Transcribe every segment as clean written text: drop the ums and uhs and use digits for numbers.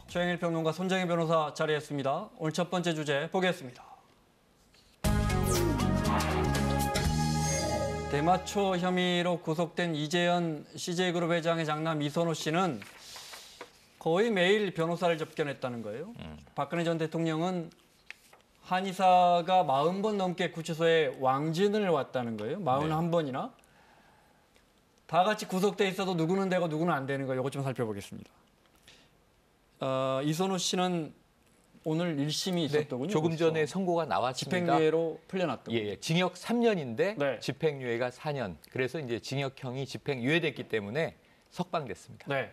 최영일 평론가, 손정혜 변호사 자리했습니다. 오늘 첫 번째 주제 보겠습니다. 대마초 혐의로 구속된 이재현 CJ그룹 회장의 장남 이선호 씨는 거의 매일 변호사를 접견했다는 거예요. 박근혜 전 대통령은 한의사가 40번 넘게 구치소에 왕진을 왔다는 거예요. 41번이나. 다 같이 구속돼 있어도 누구는 되고 누구는 안 되는 거, 이거 좀 살펴보겠습니다. 이선호 씨는 오늘 1심이 있었더군요. 조금 전에 선고가 나왔습니다. 집행유예로 풀려났던. 예, 징역 3년인데 네. 집행유예가 4년. 그래서 이제 징역형이 집행유예됐기 때문에 석방됐습니다. 네.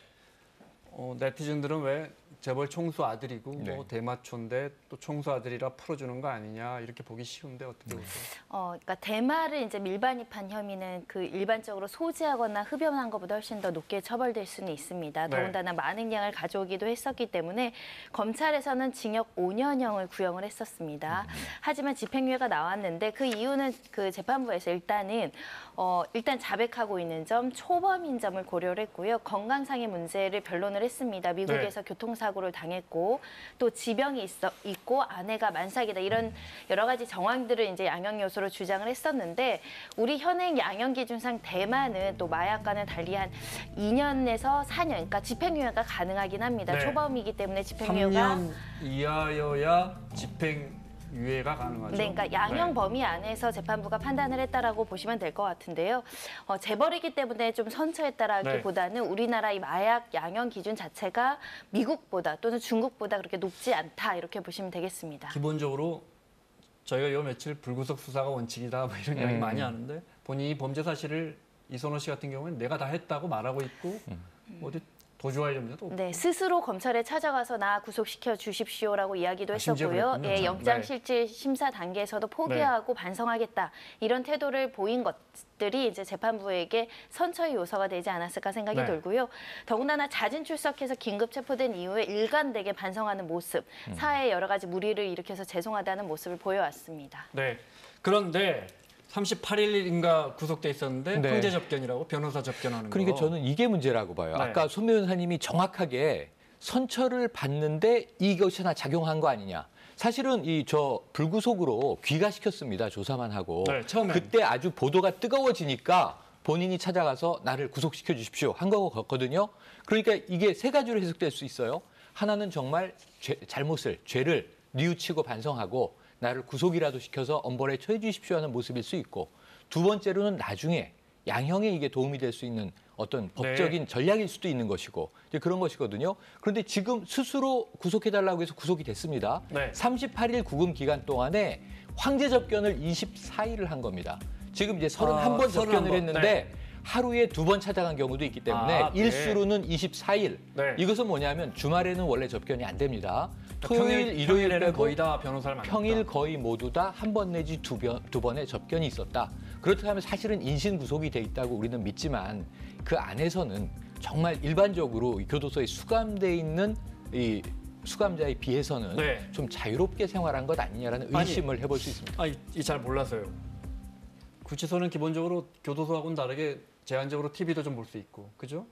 네티즌들은 왜 재벌 총수 아들이고 뭐 대마초인데 또 총수 아들이라 풀어주는 거 아니냐, 이렇게 보기 쉬운데 어떻게 보세요? 그러니까 대마를 이제 밀반입한 혐의는 그 일반적으로 소지하거나 흡연한 것보다 훨씬 더 높게 처벌될 수는 있습니다. 네. 더군다나 많은 양을 가져오기도 했었기 때문에 검찰에서는 징역 5년형을 구형을 했었습니다. 하지만 집행유예가 나왔는데 그 이유는 그 재판부에서 일단 자백하고 있는 점, 초범인 점을 고려를 했고요. 건강상의 문제를 변론을 했습니다. 미국에서 교통사고를 당했고 또 지병이 있고 아내가 만삭이다, 이런 여러 가지 정황들을 이제 양형 요소로 주장을 했었는데, 우리 현행 양형 기준상 대마는 또 마약과는 달리 한 2년에서 4년, 그러니까 집행유예가 가능하긴 합니다. 초범이기 때문에 집행유예가 3년 이하여야 집행유예가 가능하죠. 네, 그러니까 양형 범위 안에서 재판부가 판단을 했다라고 보시면 될 것 같은데요. 재벌이기 때문에 좀 선처했다라기보다는 우리나라 이 마약 양형 기준 자체가 미국보다 또는 중국보다 그렇게 높지 않다, 이렇게 보시면 되겠습니다. 기본적으로 저희가 요 며칠 불구속 수사가 원칙이다, 뭐 이런 이야기 많이 하는데, 본인이 범죄 사실을 이선호 씨 같은 경우는 내가 다 했다고 말하고 있고 어디 도주할 염려도 없고. 네, 스스로 검찰에 찾아가서 나 구속시켜 주십시오라고 이야기도 했었고요. 그랬군요. 영장실질 심사 단계에서도 포기하고 반성하겠다, 이런 태도를 보인 것들이 이제 재판부에게 선처의 요소가 되지 않았을까 생각이 들고요. 더군다나 자진 출석해서 긴급 체포된 이후에 일관되게 반성하는 모습, 사회에 여러 가지 무리를 일으켜서 죄송하다는 모습을 보여왔습니다. 네. 그런데 38일인가 구속돼 있었는데 형제 접견이라고, 변호사 접견하는 거. 그러니까 저는 이게 문제라고 봐요. 아까 손 변호사님이 정확하게 선처를 받는데 이것이 하나 작용한 거 아니냐. 사실은 저 불구속으로 귀가시켰습니다. 조사만 하고. 처음에. 그때 아주 보도가 뜨거워지니까 본인이 찾아가서 나를 구속시켜 주십시오 한 거거든요. 그러니까 이게 세 가지로 해석될 수 있어요. 하나는 정말 죄를 뉘우치고 반성하고 나를 구속이라도 시켜서 엄벌에 처해 주십시오 하는 모습일 수 있고, 두 번째로는 나중에 양형에 이게 도움이 될 수 있는 어떤 법적인 전략일 수도 있는 것이고, 이제 그런 것이거든요. 그런데 지금 스스로 구속해달라고 해서 구속이 됐습니다. 38일 구금 기간 동안에 황제 접견을 24일을 한 겁니다. 지금 이제 31번 접견을 했는데 하루에 2번 찾아간 경우도 있기 때문에 일수로는 24일. 이것은 뭐냐면 주말에는 원래 접견이 안 됩니다. 토요일, 일요일 빼고 거의 다 변호사를 만났다. 평일 거의 모두 다 한 번 내지 두 번의 접견이 있었다. 그렇다면 사실은 인신 구속이 돼 있다고 우리는 믿지만, 그 안에서는 정말 일반적으로 교도소에 수감돼 있는 이 수감자에 비해서는 좀 자유롭게 생활한 것 아니냐라는 의심을 해볼 수 있습니다. 잘 몰라서요. 구치소는 기본적으로 교도소하고는 다르게 제한적으로 TV도 좀 볼 수 있고, 그죠?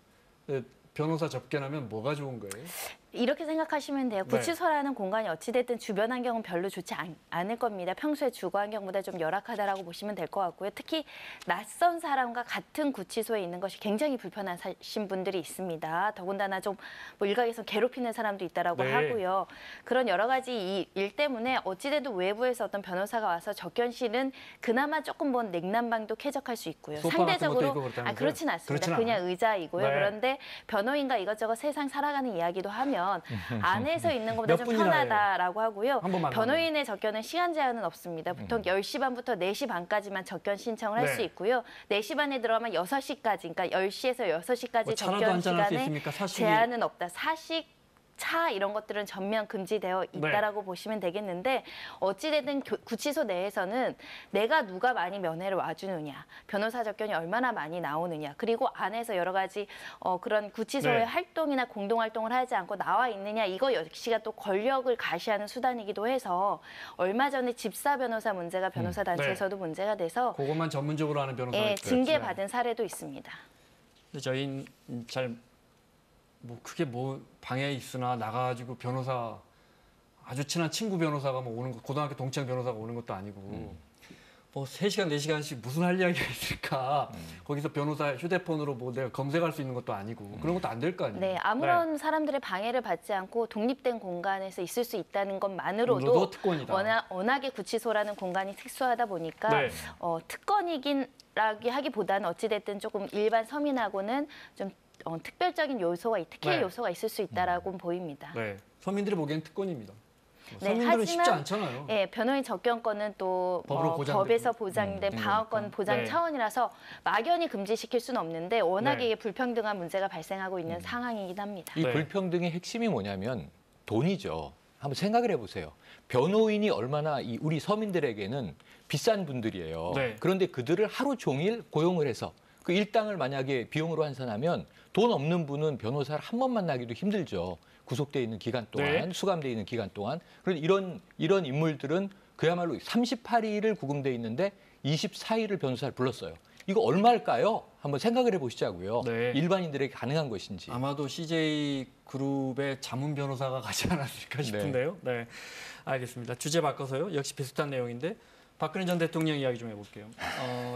변호사 접견하면 뭐가 좋은 거예요? 이렇게 생각하시면 돼요. 구치소라는 공간이 어찌됐든 주변 환경은 별로 좋지 않을 겁니다. 평소에 주거 환경보다 좀 열악하다라고 보시면 될 것 같고요. 특히 낯선 사람과 같은 구치소에 있는 것이 굉장히 불편하신 분들이 있습니다. 더군다나 좀 일각에서 괴롭히는 사람도 있다라고 하고요. 그런 여러 가지 일 때문에 어찌됐든 외부에서 어떤 변호사가 와서 접견실은 그나마 조금 냉난방도 쾌적할 수 있고요. 상대적으로 그렇진 않습니다. 그냥 의자이고요. 그런데 변호인과 이것저것 세상 살아가는 이야기도 하면 안에서 있는 것보다 좀 편하다라고 하고요. 변호인의 접견은 시간 제한은 없습니다. 보통 10시 반부터 4시 반까지만 접견 신청을 할 수 있고요. 4시 반에 들어가면 6시까지, 그러니까 10시에서 6시까지 접견 시간에 제한은 없다. 사식 차 이런 것들은 전면 금지되어 있다라고 보시면 되겠는데 어찌됐든 구치소 내에서는 내가 누가 많이 면회를 와주느냐, 변호사 접견이 얼마나 많이 나오느냐, 그리고 안에서 여러 가지 그런 구치소의 활동이나 공동 활동을 하지 않고 나와 있느냐, 이거 역시가 또 권력을 가시하는 수단이기도 해서 얼마 전에 집사 변호사 문제가 변호사 단체에서도 문제가 돼서 그것만 전문적으로 하는 변호사가 징계받은 사례도 있습니다. 저희는 잘 뭐 크게 뭐 방에 있으나 나가가지고 변호사 아주 친한 친구 변호사가 뭐 오는 거, 고등학교 동창 변호사가 오는 것도 아니고 뭐 3시간, 4시간씩 무슨 할 이야기가 있을까. 거기서 변호사 휴대폰으로 뭐 내가 검색할 수 있는 것도 아니고 그런 것도 안 될 거 아니에요. 네, 아무런 사람들의 방해를 받지 않고 독립된 공간에서 있을 수 있다는 것만으로도 특권이다. 워낙에 구치소라는 공간이 특수하다 보니까 특권이긴 하기보다는 어찌됐든 조금 일반 서민하고는 좀 특별적인 요소가, 특혜 요소가 있을 수 있다라고 보입니다. 네, 서민들이 보기엔 특권입니다. 네, 서민들은 쉽지 않잖아요. 변호인 접견권은 또 법에서 보장된 방어권 보장 차원이라서 막연히 금지시킬 수는 없는데 워낙에 불평등한 문제가 발생하고 있는 상황이긴 합니다. 이 불평등의 핵심이 뭐냐면 돈이죠. 한번 생각을 해보세요. 변호인이 얼마나 우리 서민들에게는 비싼 분들이에요. 그런데 그들을 하루 종일 고용을 해서 그 일당을 만약에 비용으로 환산하면 돈 없는 분은 변호사를 한 번 만나기도 힘들죠. 구속돼 있는 기간 동안, 수감돼 있는 기간 동안. 그런데 이런 인물들은 그야말로 38일을 구금돼 있는데 24일을 변호사를 불렀어요. 이거 얼마일까요? 한번 생각을 해보시자고요. 일반인들에게 가능한 것인지. 아마도 CJ 그룹의 자문 변호사가 가지 않았을까 싶은데요. 네, 알겠습니다. 주제 바꿔서요. 역시 비슷한 내용인데 박근혜 전 대통령 이야기 좀 해볼게요.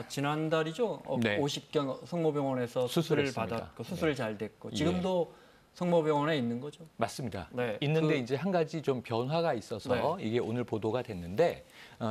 지난달이죠. 50견 성모병원에서 수술을 받았고 수술이 잘 됐고 지금도 성모병원에 있는 거죠. 맞습니다. 있는데 이제 한 가지 좀 변화가 있어서 이게 오늘 보도가 됐는데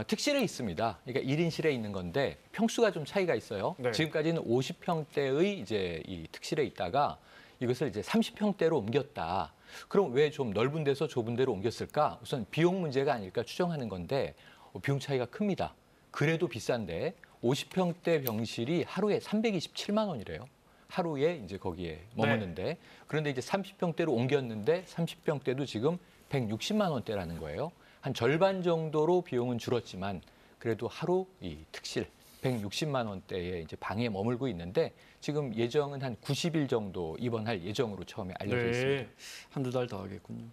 특실에 있습니다. 그러니까 1인실에 있는 건데 평수가 좀 차이가 있어요. 지금까지는 50평대의 이제 이 특실에 있다가 이것을 이제 30평대로 옮겼다. 그럼 왜 좀 넓은 데서 좁은 데로 옮겼을까? 우선 비용 문제가 아닐까 추정하는 건데 비용 차이가 큽니다. 그래도 비싼데 50평대 병실이 하루에 327만 원이래요. 하루에 이제 거기에 머무는데 그런데 이제 30평대로 옮겼는데 30평대도 지금 160만 원대라는 거예요. 한 절반 정도로 비용은 줄었지만 그래도 하루 이 특실 160만 원대의 이제 방에 머물고 있는데 지금 예정은 한 90일 정도 입원할 예정으로 처음에 알려져 있습니다. 한두 달 더 하겠군요.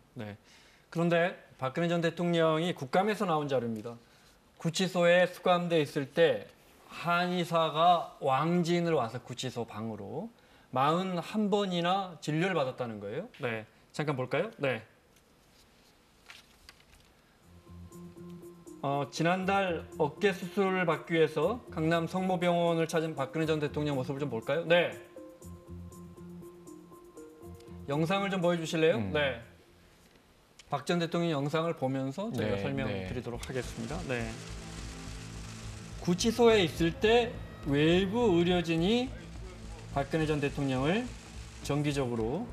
그런데 박근혜 전 대통령이 국감에서 나온 자료입니다. 구치소에 수감돼 있을 때 한의사가 왕진을 와서 구치소 방으로 41번이나 진료를 받았다는 거예요. 잠깐 볼까요? 지난달 어깨 수술을 받기 위해서 강남 성모병원을 찾은 박근혜 전 대통령 모습을 좀 볼까요? 영상을 좀 보여주실래요? 박 전 대통령 영상을 보면서 제가 설명드리도록 하겠습니다. 구치소에 있을 때 외부 의료진이 박근혜 전 대통령을 정기적으로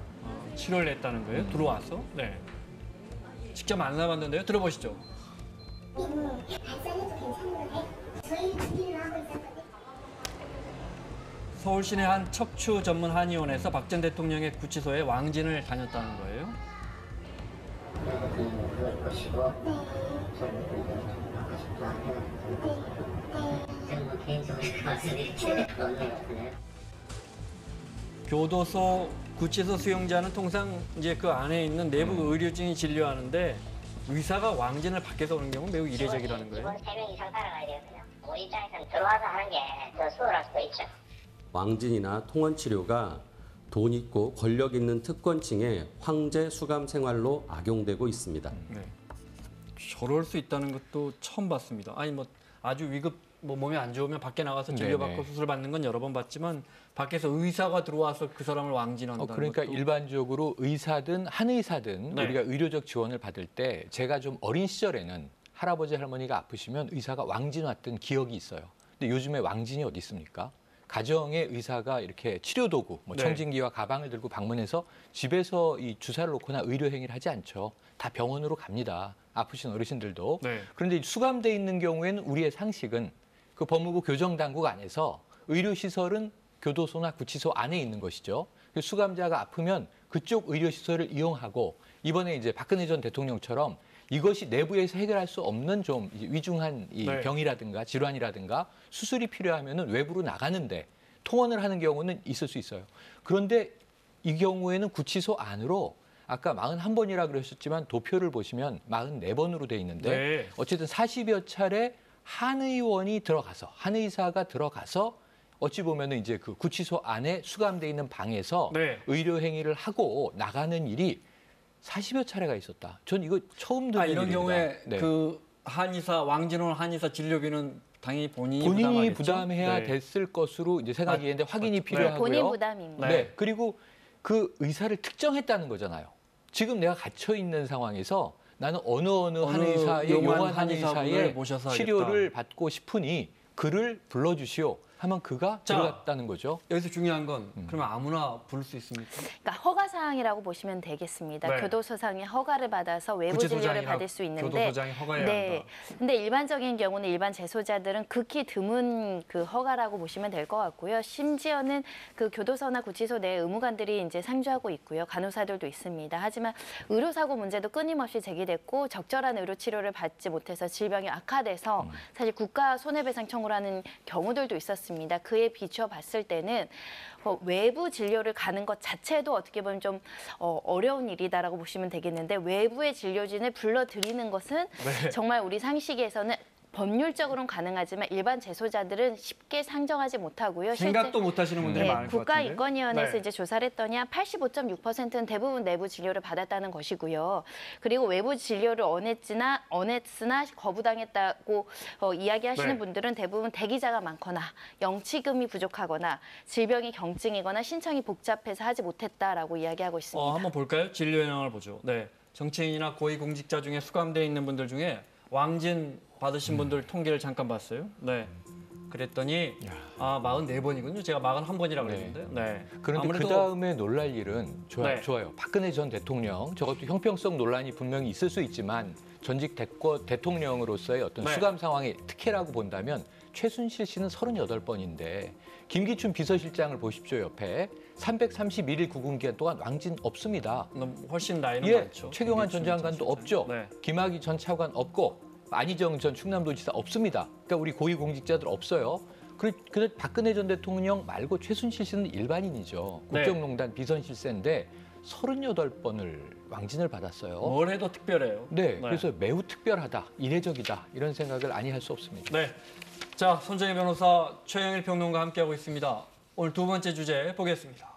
치료를 했다는 거예요. 들어와서. 직접 만나봤는데요. 들어보시죠. 서울 시내 한 척추 전문 한의원에서 박 전 대통령의 구치소에 왕진을 다녔다는 거예요. 교도소, 구치소 수용자는 통상 이제 그 안에 있는 내부 의료진이 진료하는데 의사가 왕진을 밖에서 오는 경우는 매우 이례적이라는 거예요. 3명 이상 따라가야 되거든요. 우리 입장에서는 들어와서 하는 게 더 수월할 수도 있죠. 왕진이나 통원 치료가 돈 있고 권력 있는 특권층의 황제 수감 생활로 악용되고 있습니다. 저럴 수 있다는 것도 처음 봤습니다. 아니 뭐 아주 위급 몸이 안 좋으면 밖에 나가서 진료받고 수술 받는 건 여러 번 봤지만 밖에서 의사가 들어와서 그 사람을 왕진한다는 그러니까 것도. 일반적으로 의사든 한의사든 우리가 의료적 지원을 받을 때 제가 좀 어린 시절에는 할아버지 할머니가 아프시면 의사가 왕진 왔던 기억이 있어요. 근데 요즘에 왕진이 어디 있습니까? 가정에 의사가 이렇게 치료 도구, 청진기와 가방을 들고 방문해서 집에서 이 주사를 놓거나 의료 행위를 하지 않죠. 다 병원으로 갑니다. 아프신 어르신들도. 그런데 수감돼 있는 경우에는 우리의 상식은 그 법무부 교정당국 안에서 의료시설은 교도소나 구치소 안에 있는 것이죠. 그 수감자가 아프면 그쪽 의료시설을 이용하고 이번에 이제 박근혜 전 대통령처럼 이것이 내부에서 해결할 수 없는 좀 위중한 이 네. 병이라든가 질환이라든가 수술이 필요하면은 외부로 나가는데 통원을 하는 경우는 있을 수 있어요. 그런데 이 경우에는 구치소 안으로 아까 41번이라 그러셨지만 도표를 보시면 44번으로 돼 있는데 네. 어쨌든 40여 차례 한 의원이 들어가서 한 의사가 들어가서 어찌 보면은 이제 그 구치소 안에 수감돼 있는 방에서 네. 의료 행위를 하고 나가는 일이 40여 차례가 있었다. 전 이거 처음 듣는 이런 일입니다. 경우에 네. 그 한의사 왕진원 한의사 진료비는 당연히 본인이 본인이 부담하겠죠? 부담해야 네. 됐을 것으로 이제 생각이 되는데 확인이 네. 필요하고요. 본인 부담입니다. 네. 그리고 그 의사를 특정했다는 거잖아요. 지금 내가 갇혀 있는 상황에서 나는 어느 한의사의 용한 한의사분을 한의사의 모셔서 치료를 받고 싶으니 그를 불러주시오 하면 그가 자, 들어갔다는 거죠. 여기서 중요한 건 그러면 아무나 부를 수 있습니까? 그러니까 허가 사항이라고 보시면 되겠습니다. 네. 교도소장의 허가를 받아서 외부 진료를 구치소장이나 받을 수 있는데 교도소장이 허가해야 네. 한다. 근데 일반적인 경우는 일반 재소자들은 극히 드문 그 허가라고 보시면 될 것 같고요. 심지어는 그 교도소나 구치소 내 의무관들이 이제 상주하고 있고요. 간호사들도 있습니다. 하지만 의료사고 문제도 끊임없이 제기됐고 적절한 의료 치료를 받지 못해서 질병이 악화돼서 사실 국가 손해배상 청구를 하는 경우들도 있었습니다. 그에 비추어 봤을 때는 외부 진료를 가는 것 자체도 어떻게 보면 좀 어려운 일이다라고 보시면 되겠는데 외부의 진료진을 불러들이는 것은 네. 정말 우리 상식에서는 법률적으로는 가능하지만 일반 재소자들은 쉽게 상정하지 못하고요. 생각도 못 하시는 분들이 많을 것 같은데. 국가인권위원회에서 네. 이제 조사를 했더니 한 85.6%는 대부분 내부 진료를 받았다는 것이고요. 그리고 외부 진료를 원했으나 거부당했다고 이야기하시는 네. 분들은 대부분 대기자가 많거나 영치금이 부족하거나 질병이 경증이거나 신청이 복잡해서 하지 못했다라고 이야기하고 있습니다. 한번 볼까요? 진료 현황을 보죠. 네, 정치인이나 고위공직자 중에 수감되어 있는 분들 중에 왕진 받으신 분들 통계를 잠깐 봤어요. 네. 그랬더니 44번이군요. 제가 41번이라고 그랬는데. 네. 그런데 아무래도 그 다음에 놀랄 일은 네. 좋아요. 박근혜 전 대통령 저것도 형평성 논란이 분명히 있을 수 있지만 전직 대통령으로서의 어떤 네. 수감 상황의 특혜라고 본다면 최순실 씨는 38번인데 김기춘 비서실장을 보십시오. 옆에 331일 구금 기간 동안 왕진 없습니다. 훨씬 나이는 예, 많죠. 최경환 전 김기춘 장관도 전 없죠. 실장. 네. 김학의 전 차관 없고 안희정 전 충남도지사 없습니다. 그러니까 우리 고위공직자들 없어요. 근데 박근혜 전 대통령 말고 최순실 씨는 일반인이죠. 네. 국정농단 비선실세인데 38번을 왕진을 받았어요. 뭘 해도 특별해요. 네, 그래서 매우 특별하다, 이례적이다 이런 생각을 아니할 수 없습니다. 네. 자, 손정혜 변호사, 최영일 평론가 함께하고 있습니다. 오늘 두 번째 주제 보겠습니다.